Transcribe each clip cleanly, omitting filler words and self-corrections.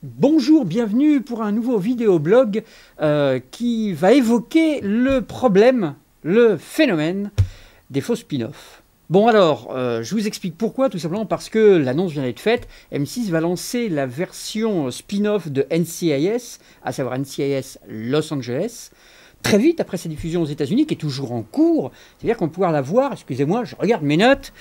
Bonjour, bienvenue pour un nouveau vidéoblog qui va évoquer le problème, le phénomène des faux spin-offs. Bon alors, je vous explique pourquoi, tout simplement parce que l'annonce vient d'être faite. M6 va lancer la version spin-off de NCIS, à savoir NCIS Los Angeles, très vite après sa diffusion aux États-Unis, qui est toujours en cours. C'est-à-dire qu'on va pouvoir la voir, excusez-moi, je regarde mes notes,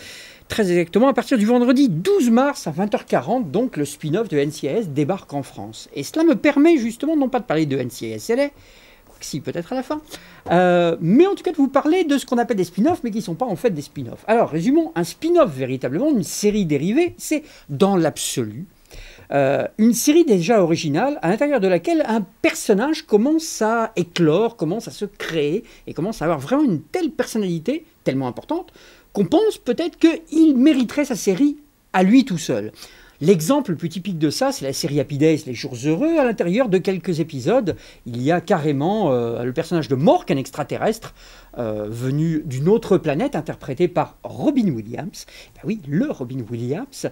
très exactement, à partir du vendredi 12 mars à 20h40, donc le spin-off de NCIS débarque en France. Et cela me permet justement, non pas de parler de NCIS LA, si peut-être à la fin, mais en tout cas de vous parler de ce qu'on appelle des spin-offs, mais qui ne sont pas en fait des spin-offs. Alors, résumons, un spin-off véritablement, une série dérivée, c'est dans l'absolu une série déjà originale à l'intérieur de laquelle un personnage commence à éclore, commence à se créer et commence à avoir vraiment une telle personnalité, tellement importante, qu'on pense peut-être qu'il mériterait sa série à lui tout seul. L'exemple le plus typique de ça, c'est la série Happy Days, Les Jours Heureux. À l'intérieur de quelques épisodes, il y a carrément le personnage de Mork, un extraterrestre venu d'une autre planète, interprété par Robin Williams. Ben oui, le Robin Williams.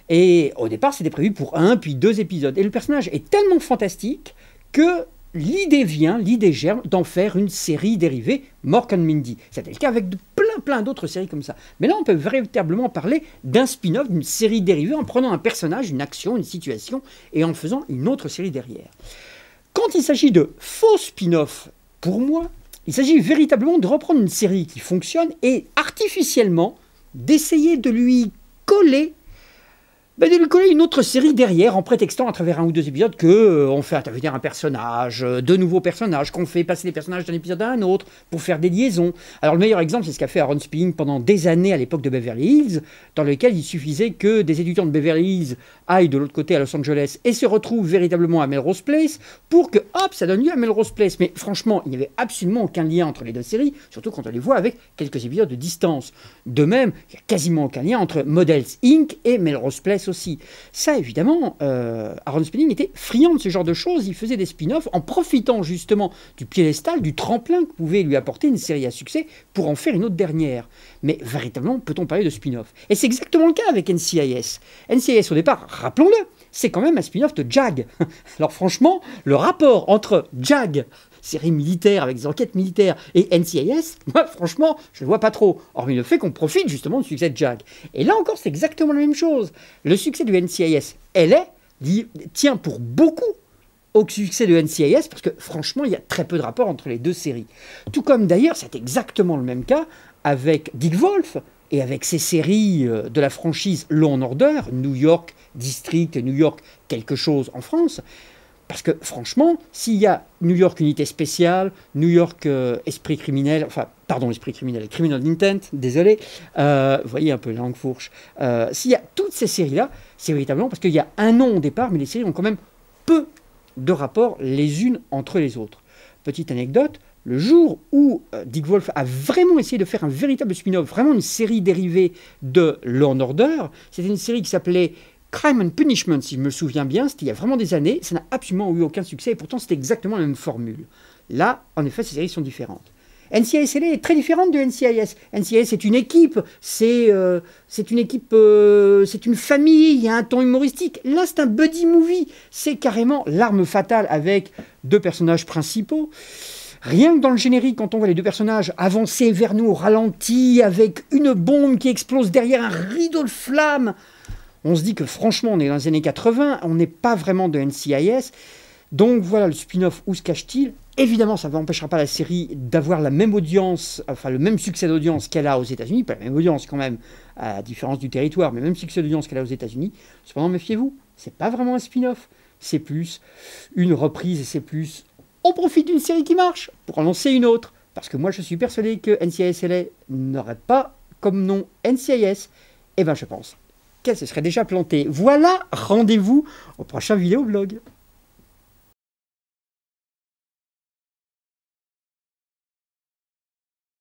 Et au départ, c'était prévu pour 1 puis 2 épisodes. Et le personnage est tellement fantastique que l'idée germe d'en faire une série dérivée, Mork and Mindy. C'était le cas avec plein d'autres séries comme ça. Mais là, on peut véritablement parler d'un spin-off, d'une série dérivée, en prenant un personnage, une action, une situation, et en faisant une autre série derrière. Quand il s'agit de faux spin-off, pour moi, il s'agit véritablement de reprendre une série qui fonctionne et artificiellement d'essayer de lui coller une autre série derrière en prétextant à travers 1 ou 2 épisodes qu'on fait intervenir un personnage, de nouveaux personnages, qu'on fait passer les personnages d'un épisode à un autre pour faire des liaisons. Alors le meilleur exemple, c'est ce qu'a fait Aaron Spelling pendant des années à l'époque de Beverly Hills, dans lequel il suffisait que des étudiants de Beverly Hills aillent de l'autre côté à Los Angeles et se retrouvent véritablement à Melrose Place pour que, hop, ça donne lieu à Melrose Place. Mais franchement, il n'y avait absolument aucun lien entre les deux séries, surtout quand on les voit avec quelques épisodes de distance. De même, il n'y a quasiment aucun lien entre Models Inc. et Melrose Place aussi. Ça, évidemment, Aaron Spelling était friand de ce genre de choses. Il faisait des spin-offs en profitant justement du piédestal, du tremplin que pouvait lui apporter une série à succès pour en faire une autre dernière. Mais véritablement, peut-on parler de spin-off? Et c'est exactement le cas avec NCIS. NCIS, au départ, rappelons-le, c'est quand même un spin-off de JAG. Alors franchement, le rapport entre JAG, série militaire avec des enquêtes militaires, et NCIS, moi franchement, je ne vois pas trop. Hormis le fait qu'on profite justement du succès de JAG. Et là encore, c'est exactement la même chose. Le succès du NCIS LA tient pour beaucoup au succès de NCIS, parce que franchement, il y a très peu de rapport entre les deux séries. Tout comme d'ailleurs, c'est exactement le même cas avec Dick Wolf, et avec ses séries de la franchise Law and Order, New York District, New York quelque chose en France. Parce que franchement, s'il y a New York Unité Spéciale, New York Esprit Criminel, enfin, pardon, Esprit Criminel, Criminal Intent, désolé, vous voyez un peu la langue fourche, s'il y a toutes ces séries-là, c'est véritablement parce qu'il y a un nom au départ, mais les séries ont quand même peu de rapports les unes entre les autres. Petite anecdote, le jour où Dick Wolf a vraiment essayé de faire un véritable spin-off, vraiment une série dérivée de Law and Order, c'était une série qui s'appelait Crime and Punishment, si je me souviens bien, c'était il y a vraiment des années, ça n'a absolument eu aucun succès, et pourtant c'était exactement la même formule. Là, en effet, ces séries sont différentes. NCIS LA est très différente de NCIS. NCIS c'est une équipe, c'est une famille, il y a un ton humoristique. Là, c'est un buddy movie, c'est carrément l'arme fatale avec 2 personnages principaux. Rien que dans le générique, quand on voit les 2 personnages avancer vers nous au ralenti, avec une bombe qui explose derrière un rideau de flammes, on se dit que franchement, on est dans les années 80, on n'est pas vraiment de NCIS. Donc voilà, le spin-off, où se cache-t-il? Évidemment, ça n'empêchera pas la série d'avoir la même audience, enfin le même succès d'audience qu'elle a aux États-Unis, pas la même audience quand même, à la différence du territoire, mais même succès d'audience qu'elle a aux États-Unis. Cependant, méfiez-vous, c'est pas vraiment un spin-off, c'est plus une reprise et c'est plus on profite d'une série qui marche pour en lancer une autre. Parce que moi, je suis persuadé que NCIS LA n'aurait pas comme nom NCIS. Eh bien, je pense qu'elle se serait déjà plantée. Voilà, rendez-vous au prochain vidéoblog.